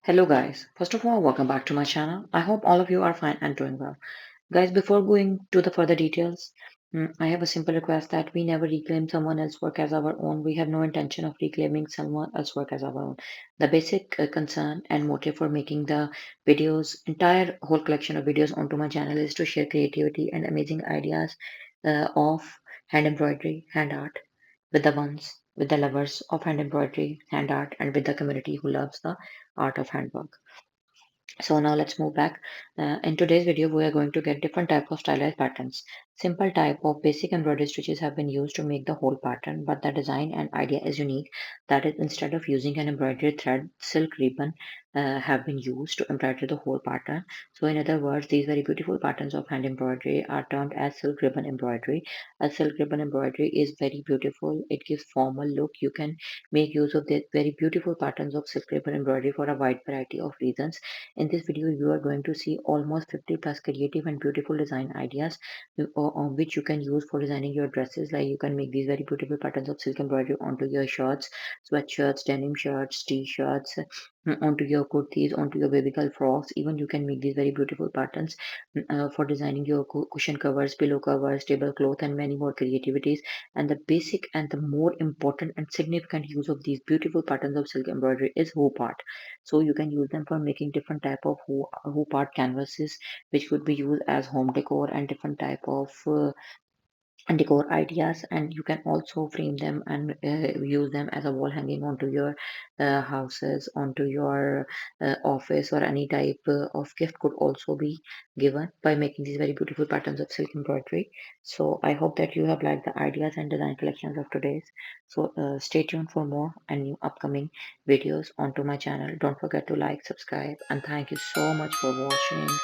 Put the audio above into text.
Hello guys, first of all welcome back to my channel. I hope all of you are fine and doing well. Guys, before going to the further details, I have a simple request that we never reclaim someone else's work as our own. We have no intention of reclaiming someone else's work as our own. The basic concern and motive for making the videos, entire whole collection of videos onto my channel is to share creativity and amazing ideas of hand embroidery, hand art with the lovers of hand embroidery, hand art, and with the community who loves the art of handwork. So now let's move back. In today's video, we are going to get different type of stylized patterns. Simple type of basic embroidery stitches have been used to make the whole pattern, but the design and idea is unique. That is, instead of using an embroidery thread, silk ribbon have been used to embroider the whole pattern. So in other words, these very beautiful patterns of hand embroidery are termed as silk ribbon embroidery. A silk ribbon embroidery is very beautiful. It gives formal look. You can make use of the very beautiful patterns of silk ribbon embroidery for a wide variety of reasons. In this video, you are going to see almost 50 plus creative and beautiful design ideas which you can use for designing your dresses. Like you can make these very beautiful patterns of silk embroidery onto your shirts, sweatshirts, denim shirts, t-shirts, onto your kurtis, onto your baby girl frocks. Even you can make these very beautiful patterns for designing your cushion covers, pillow covers, tablecloth, and many more creativities. And the basic and the more important and significant use of these beautiful patterns of silk embroidery is hoop art. So you can use them for making different type of hoop art canvases, which could be used as home decor and different type of decor ideas. And you can also frame them and use them as a wall hanging onto your houses, onto your office, or any type of gift could also be given by making these very beautiful patterns of silk embroidery. So I hope that you have liked the ideas and design collections of today's. So stay tuned for more and new upcoming videos onto my channel. Don't forget to like, subscribe, and thank you so much for watching.